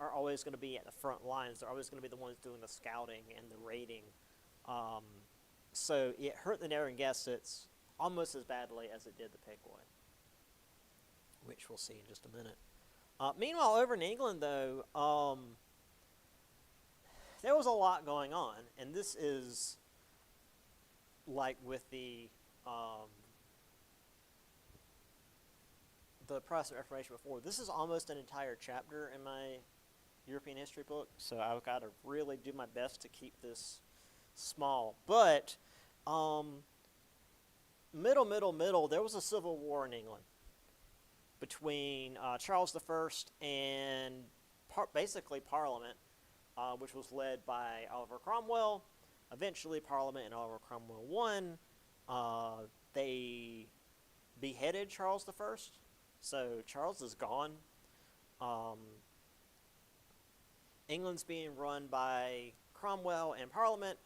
are always going to be at the front lines. They're always going to be the ones doing the scouting and the raiding. So it hurt the Narragansetts almost as badly as it did the Pequot. which we'll see in just a minute. Meanwhile, over in England, though, there was a lot going on, and this is like with the Protestant Reformation before. This is almost an entire chapter in my European history book, so I've got to really do my best to keep this small. But middle, there was a civil war in England between Charles I and basically Parliament, which was led by Oliver Cromwell. Eventually, Parliament and Oliver Cromwell won. They beheaded Charles I, so Charles is gone. England's being run by Cromwell and Parliament.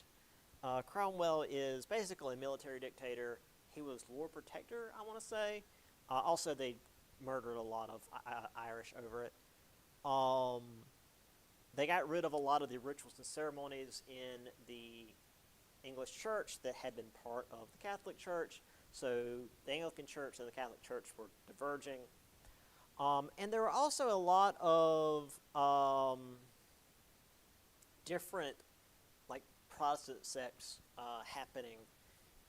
Cromwell is basically a military dictator. He was Lord Protector, I want to say. Also, they murdered a lot of Irish over it. They got rid of a lot of the rituals and ceremonies in the English church that had been part of the Catholic Church. So the Anglican Church and the Catholic Church were diverging. And there were also a lot of different, like, Protestant sects happening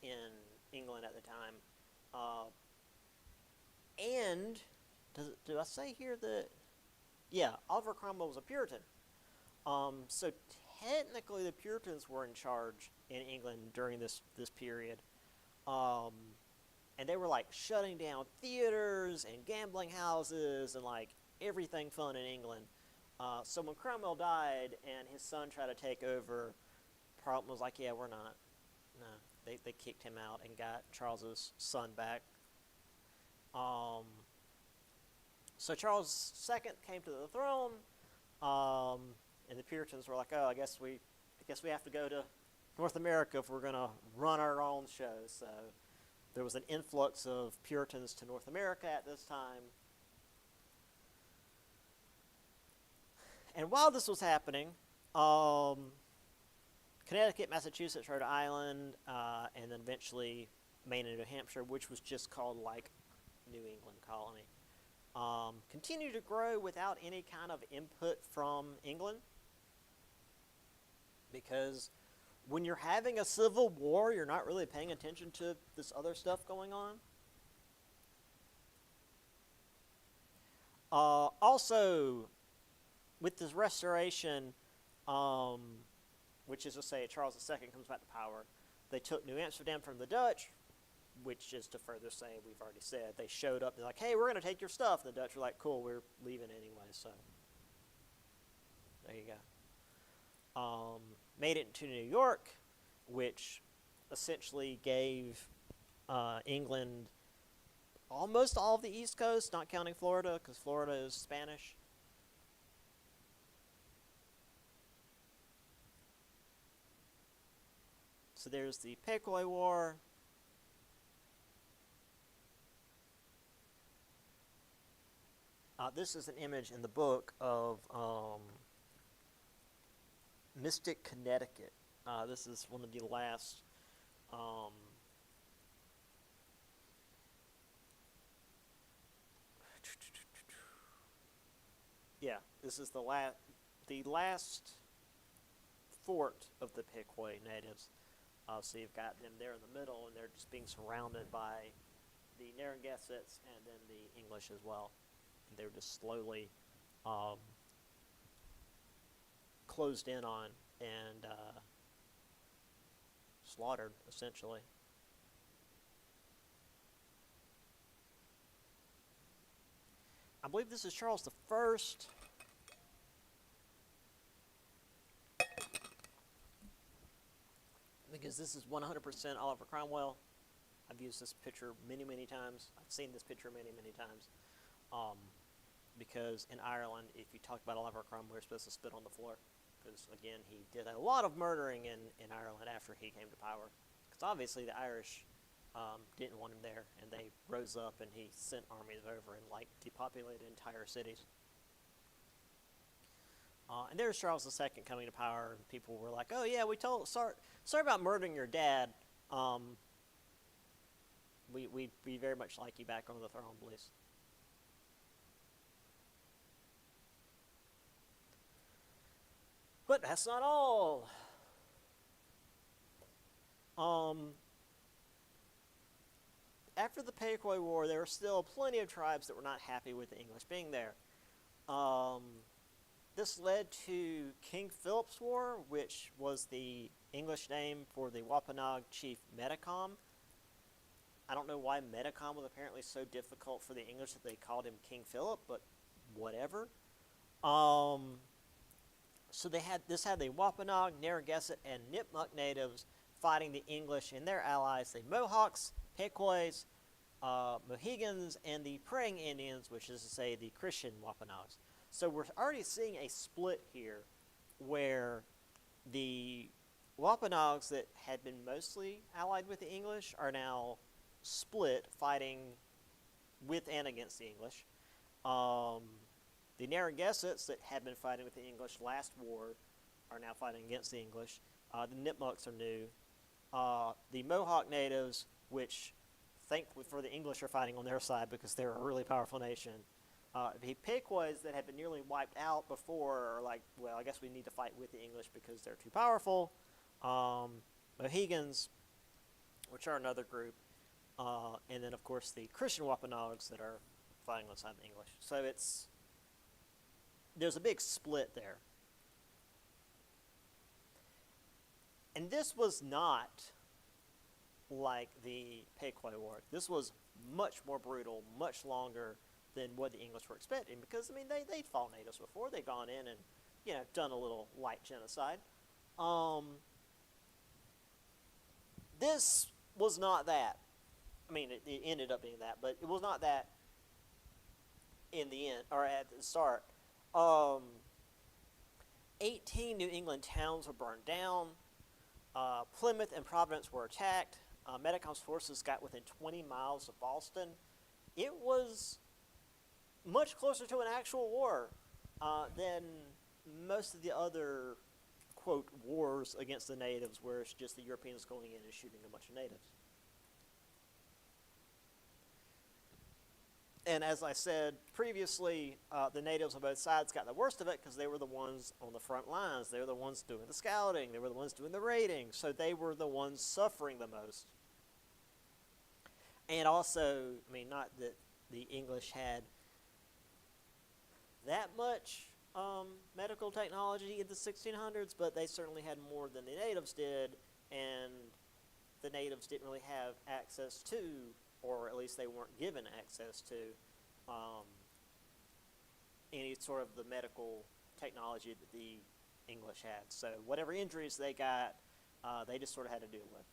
in England at the time. And do I say here that, yeah, Oliver Cromwell was a Puritan. So technically the Puritans were in charge in England during this period. And they were like shutting down theaters and gambling houses and like everything fun in England. So when Cromwell died and his son tried to take over, Parliament was like, yeah, we're not. No, they kicked him out and got Charles's son back. So Charles II came to the throne, and the Puritans were like, oh, I guess we have to go to North America if we're going to run our own show. So there was an influx of Puritans to North America at this time. And while this was happening, Connecticut, Massachusetts, Rhode Island, and then eventually Maine and New Hampshire, which was just called like New England Colony, continued to grow without any kind of input from England. Because when you're having a civil war, you're not really paying attention to this other stuff going on. Also, with this restoration, which is to say Charles II comes back to power, they took New Amsterdam from the Dutch, which is to further say, we've already said, they showed up, they're like, hey, we're going to take your stuff. And the Dutch were like, cool, we're leaving anyway, so there you go. Made it into New York, which essentially gave England almost all of the East Coast, not counting Florida, because Florida is Spanish. So there's the Pequot War. This is an image in the book of Mystic, Connecticut. This is one of the last this is the last fort of the Pequot natives. So you've got them there in the middle, and they're just being surrounded by the Narragansetts and then the English as well. And they were just slowly closed in on and slaughtered, essentially. I believe this is Charles I. Because this is 100% Oliver Cromwell. I've used this picture many, many times. I've seen this picture many, many times. Because in Ireland, if you talk about Oliver Cromwell, you're supposed to spit on the floor. Because, again, he did a lot of murdering in Ireland after he came to power. Because obviously the Irish didn't want him there, and they rose up, and he sent armies over and, like, depopulated entire cities. And there's Charles II coming to power, and people were like, oh, yeah, sorry about murdering your dad. We'd very much like you back on the throne, please. But that's not all. Um, After the Pequot War, there were still plenty of tribes that were not happy with the English being there. Um, this led to King Philip's War, which was the English name for the Wampanoag chief Metacom. I don't know why Metacom was apparently so difficult for the English that they called him King Philip, but whatever. So this had the Wampanoag, Narragansett, and Nipmuc natives fighting the English and their allies, the Mohawks, Pequots, Mohegans, and the Praying Indians, which is to say the Christian Wampanoags. So we're already seeing a split here where the Wampanoags that had been mostly allied with the English are now split, fighting with and against the English. The Narragansetts that had been fighting with the English last war are now fighting against the English. The Nipmucs are new. The Mohawk natives, which thankfully for the English are fighting on their side because they're a really powerful nation. The Pequots that had been nearly wiped out before are like, well, I guess we need to fight with the English because they're too powerful. Mohegans, which are another group. And then, of course, the Christian Wampanoags that are fighting on the side of the English. So there's a big split there. And this was not like the Pequot War. This was much more brutal, much longer than what the English were expecting. Because, I mean, they'd fought natives before. They'd gone in and, done a little light genocide. This was not that. I mean, it ended up being that, but it was not that in the end, or at the start. 18 New England towns were burned down. Plymouth and Providence were attacked. Metacom's forces got within 20 miles of Boston. It was much closer to an actual war than most of the other, quote, wars against the natives, where it's just the Europeans going in and shooting a bunch of natives. And as I said previously, the natives on both sides got the worst of it because they were the ones on the front lines. They were the ones doing the scouting. They were the ones doing the raiding. So they were the ones suffering the most. And also, I mean, not that the English had that much medical technology in the 1600s, but they certainly had more than the natives did, and the natives didn't really have access to, or at least they weren't given access to, any sort of the medical technology that the English had. So whatever injuries they got, they just sort of had to deal with.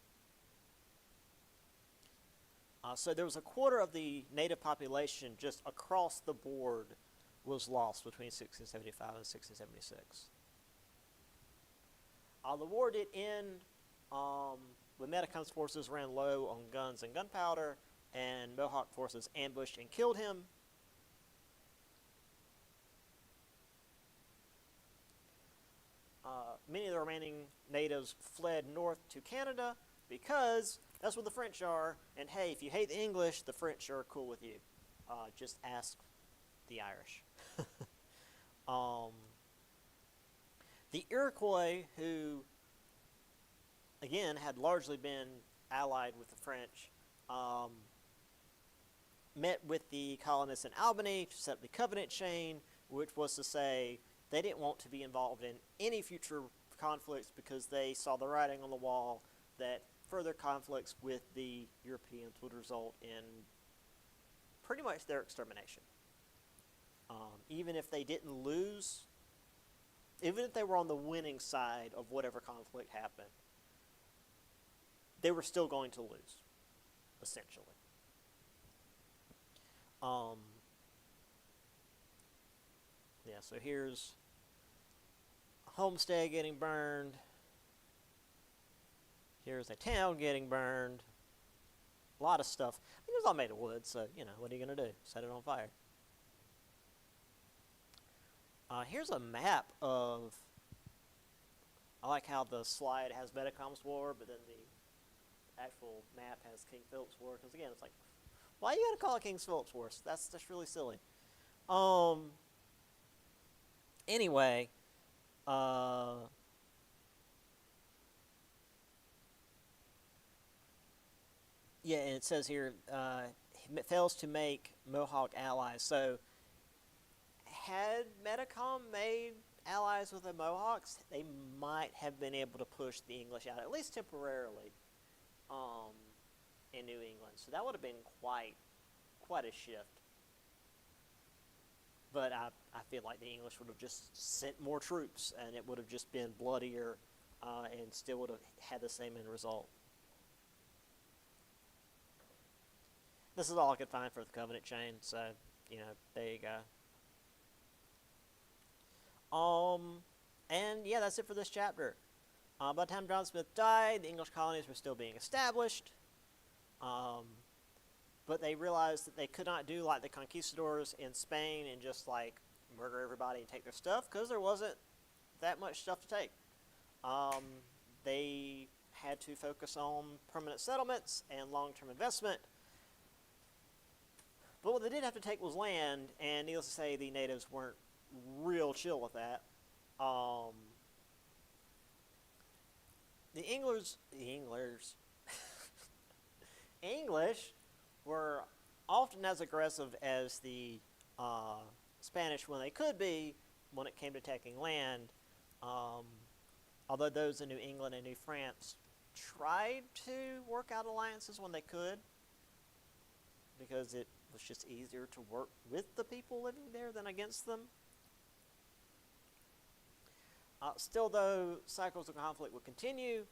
So there was a quarter of the native population just across the board was lost between 1675 and 1676. The war did end when Metacom's forces ran low on guns and gunpowder, and Mohawk forces ambushed and killed him. Many of the remaining natives fled north to Canada because that's where the French are, and hey, if you hate the English, the French are cool with you. Just ask the Irish. The Iroquois, who, again, had largely been allied with the French, met with the colonists in Albany to set up the Covenant Chain, which was to say they didn't want to be involved in any future conflicts because they saw the writing on the wall that further conflicts with the Europeans would result in pretty much their extermination. Even if they didn't lose, even if they were on the winning side of whatever conflict happened, they were still going to lose, essentially. Yeah, so here's a homestead getting burned. Here's a town getting burned. A lot of stuff. I mean, it was all made of wood, so, what are you going to do? Set it on fire. Here's a map of, I like how the slide has Metacom's War, but then the actual map has King Philip's War, because again, it's like, why you gotta call it King Philip's War? That's really silly. Anyway, Uh, yeah, and it says here, it fails to make Mohawk allies. So, had Metacom made allies with the Mohawks, they might have been able to push the English out, at least temporarily, um, in New England. So that would have been quite a shift. But I feel like the English would have just sent more troops, and it would have just been bloodier, and still would have had the same end result. This is all I could find for the Covenant chain, so, there you go. And yeah, that's it for this chapter. By the time John Smith died, the English colonies were still being established. But they realized that they could not do like the conquistadors in Spain and just like murder everybody and take their stuff, because there wasn't that much stuff to take. They had to focus on permanent settlements and long-term investment. But what they did have to take was land, and needless to say, the natives weren't real chill with that. The English were often as aggressive as the Spanish when they could be when it came to taking land. Although those in New England and New France tried to work out alliances when they could, because it was just easier to work with the people living there than against them. Still, though, cycles of conflict would continue.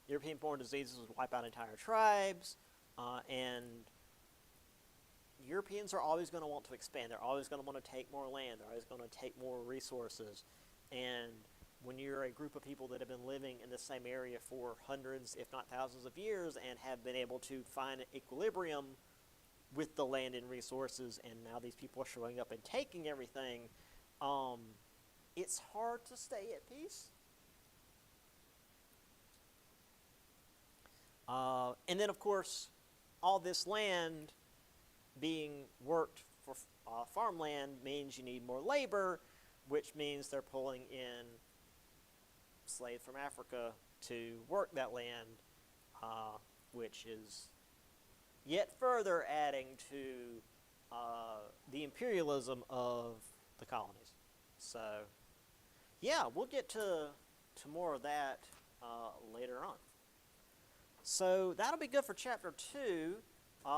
European-born diseases would wipe out entire tribes, and Europeans are always going to want to expand. They're always going to want to take more land. They're always going to take more resources. And when you're a group of people that have been living in the same area for hundreds, if not thousands of years, and have been able to find an equilibrium with the land and resources, and now these people are showing up and taking everything, it's hard to stay at peace. And then, of course, all this land being worked for farmland means you need more labor, which means they're pulling in slaves from Africa to work that land, which is yet further adding to the imperialism of the colonies. So, yeah, we'll get to more of that later on. So that'll be good for Chapter 2.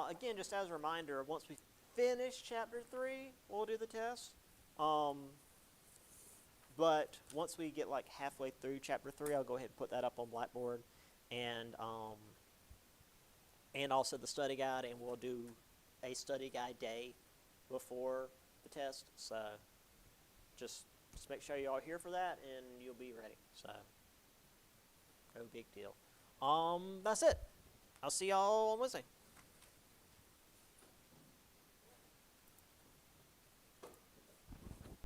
Again, just as a reminder, once we finish Chapter 3, we'll do the test. But once we get like halfway through Chapter 3, I'll go ahead and put that up on Blackboard, and also the study guide, and we'll do a study guide day before the test. So just make sure you're all here for that, and you'll be ready. So no big deal. That's it. I'll see y'all on Wednesday.